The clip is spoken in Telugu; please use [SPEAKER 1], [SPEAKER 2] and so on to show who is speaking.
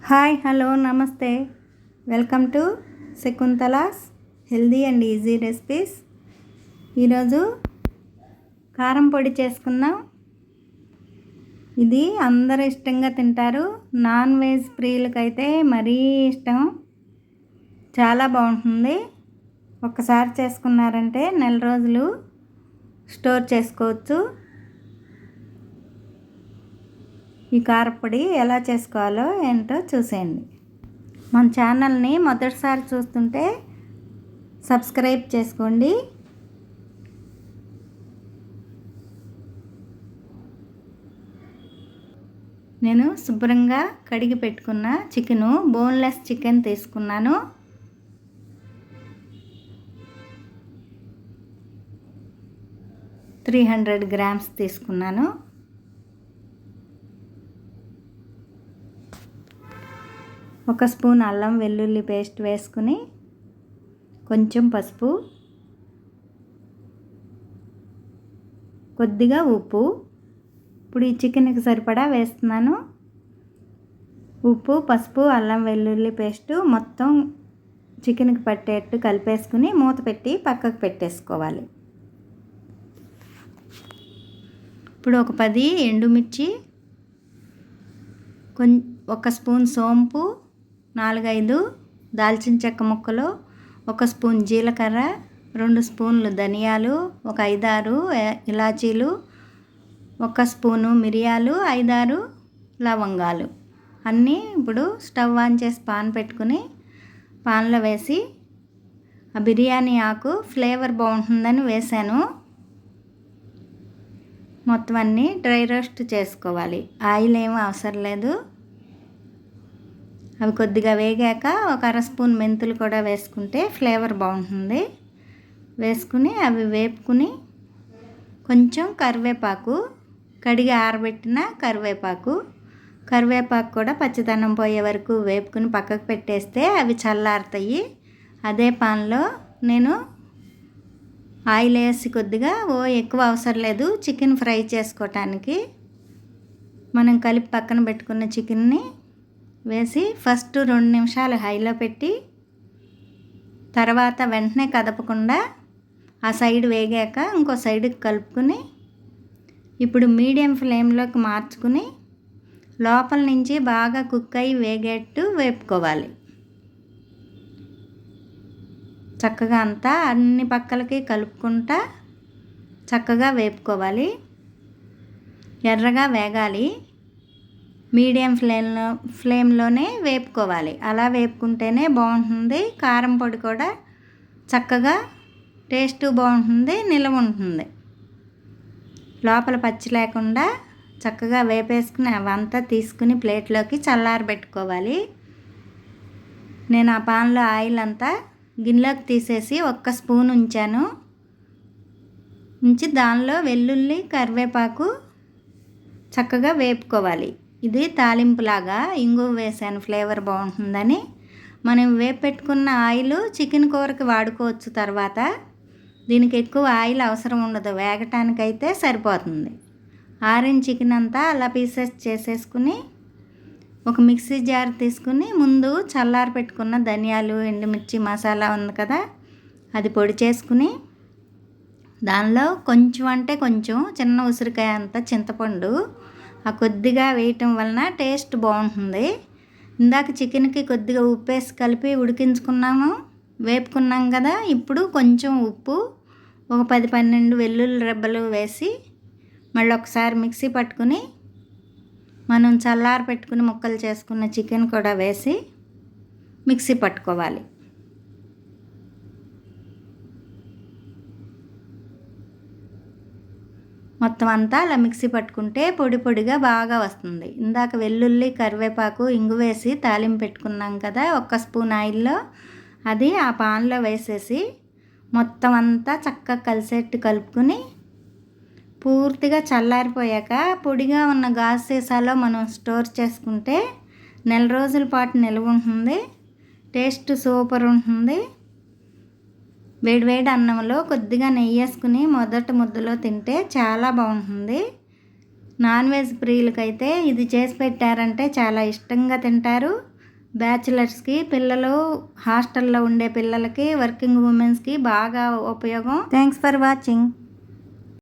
[SPEAKER 1] Hi hello namaste welcome to Shakuntala's healthy and easy recipes. ఈరోజు కారం పొడి చేసుకుందాం. ఇది అందరూ ఇష్టంగా తింటారు. నాన్ వెజ్ ప్రియులకైతే మరీ ఇష్టం. చాలా బాగుంటుంది. ఒక్కసారి చేసుకున్నారంటే నెల రోజులు స్టోర్ చేసుకోవచ్చు. ఈ కారపొడి ఎలా చేసుకోవాలో ఏంటో చూసేయండి. మన ఛానల్ని మొదటిసారి చూస్తుంటే సబ్స్క్రైబ్ చేసుకోండి. నేను శుభ్రంగా కడిగి పెట్టుకున్న చికెను, బోన్లెస్ చికెన్ తీసుకున్నాను. త్రీ 300 గ్రామ్స్ తీసుకున్నాను. ఒక స్పూన్ అల్లం వెల్లుల్లి పేస్ట్ వేసుకుని కొంచెం పసుపు, కొద్దిగా ఉప్పు. ఇప్పుడు ఈ చికెన్కి సరిపడా వేస్తున్నాను. ఉప్పు, పసుపు, అల్లం వెల్లుల్లి పేస్టు మొత్తం చికెన్కి పట్టేట్టు కలిపేసుకుని మూత పెట్టి పక్కకు పెట్టేసుకోవాలి. ఇప్పుడు ఒక 10 ఎండుమిర్చి, ఒక స్పూన్ సోంపు, 4-5 దాల్చిన చెక్క ముక్కలు, ఒక స్పూన్ జీలకర్ర, 2 స్పూన్లు ధనియాలు, ఒక 5-6 ఇలాచీలు, ఒక స్పూను మిరియాలు, 5-6 లవంగాలు అన్నీ ఇప్పుడు స్టవ్ ఆన్ చేసి పాన్ పెట్టుకుని పాన్లో వేసి ఆ బిర్యానీ ఆకు ఫ్లేవర్ బాగుంటుందని వేసాను. మొత్తం అన్నీ డ్రై రోస్ట్ చేసుకోవాలి. ఆయిల్ ఏమీ అవసరం లేదు. అవి కొద్దిగా వేగాక ఒక 1/2 స్పూన్ మెంతులు కూడా వేసుకుంటే ఫ్లేవర్ బాగుంటుంది. వేసుకుని అవి వేపుకుని కొంచెం కరివేపాకు, కడిగి ఆరబెట్టిన కరివేపాకు కూడా పచ్చిదనం పోయే వరకు వేపుకుని పక్కకు పెట్టేస్తే అవి చల్లారుతాయి. అదే పాన్లో నేను ఆయిల్ వేసి కొద్దిగా ఎక్కువ అవసరం లేదు. చికెన్ ఫ్రై చేసుకోవటానికి మనం కలిపి పక్కన పెట్టుకున్న చికెన్ని వేసి ఫస్ట్ 2 నిమిషాలు హైలో పెట్టి తర్వాత వెంటనే కదపకుండా ఆ సైడ్ వేగాక ఇంకో సైడ్కి కలుపుకుని ఇప్పుడు మీడియం ఫ్లేమ్లోకి మార్చుకుని లోపల నుంచి బాగా కుక్ అయ్యి వేగేట్టు వేపుకోవాలి. చక్కగా అంతా అన్ని పక్కలకి కలుపుకుంటా చక్కగా వేపుకోవాలి. ఎర్రగా వేగాలి. మీడియం ఫ్లేమ్లోనే వేపుకోవాలి. అలా వేపుకుంటేనే బాగుంటుంది. కారం పొడి కూడా చక్కగా టేస్ట్ బాగుంటుంది, నిలవ ఉంటుంది. లోపల పచ్చి లేకుండా చక్కగా వేపేసుకుని అవంతా తీసుకుని ప్లేట్లోకి చల్లారబెట్టుకోవాలి. నేను ఆ పాన్లో ఆయిల్ అంతా గిన్నెలోకి తీసేసి 1 స్పూన్ ఉంచి దానిలో వెల్లుల్లి, కరివేపాకు చక్కగా వేపుకోవాలి. ఇది తాలింపులాగా ఇంగువ వేసాను ఫ్లేవర్ బాగుంటుందని. మనం వేపెట్టుకున్న ఆయిల్ చికెన్ కూరకి వాడుకోవచ్చు. తర్వాత దీనికి ఎక్కువ ఆయిల్ అవసరం ఉండదు. వేగటానికైతే సరిపోతుంది. ఆరిన చికెన్ అంతా అలా పీసెస్ చేసేసుకుని ఒక మిక్సీ జార్ తీసుకుని ముందు చల్లారి పెట్టుకున్న ధనియాలు, ఎండుమిర్చి మసాలా ఉంది కదా, అది పొడి చేసుకుని దానిలో కొంచెం అంటే కొంచెం చిన్న ఉసిరికాయ అంత చింతపండు ఆ కొద్దిగా వేయటం వలన టేస్ట్ బాగుంటుంది. ఇందాక చికెన్కి కొద్దిగా ఉప్పు వేసి కలిపి ఉడికించుకున్నాము, వేపుకున్నాం కదా. ఇప్పుడు కొంచెం ఉప్పు, ఒక 10-12 వెల్లుల్లి రెబ్బలు వేసి మళ్ళీ ఒకసారి మిక్సీ పట్టుకుని మనం చల్లారి పెట్టుకుని ముక్కలు చేసుకున్న చికెన్ కూడా వేసి మిక్సీ పట్టుకోవాలి. మొత్తం అంతా అలా మిక్సీ పట్టుకుంటే పొడి పొడిగా బాగా వస్తుంది. ఇందాక వెల్లుల్లి, కరివేపాకు, ఇంగు వేసి తాలింపు పెట్టుకున్నాం కదా 1 స్పూన్ ఆయిల్లో, అది ఆ పాన్లో వేసేసి మొత్తం అంతా చక్కగా కలిసేట్టు కలుపుకుని పూర్తిగా చల్లారిపోయాక పొడిగా ఉన్న గాజు సీసాలో మనం స్టోర్ చేసుకుంటే నెల రోజుల పాటు నిల్వ ఉంటుంది. టేస్ట్ సూపర్ ఉంటుంది. వేడివేడి అన్నంలో కొద్దిగా నెయ్యి వేసుకుని మొదటి ముద్దలో తింటే చాలా బాగుంటుంది. నాన్ వెజ్ ప్రియులకైతే ఇది చేసి పెట్టారంటే చాలా ఇష్టంగా తింటారు. బ్యాచిలర్స్కి, పిల్లలు హాస్టల్లో ఉండే పిల్లలకి, వర్కింగ్ ఉమెన్స్కి బాగా ఉపయోగం. Thanks for watching.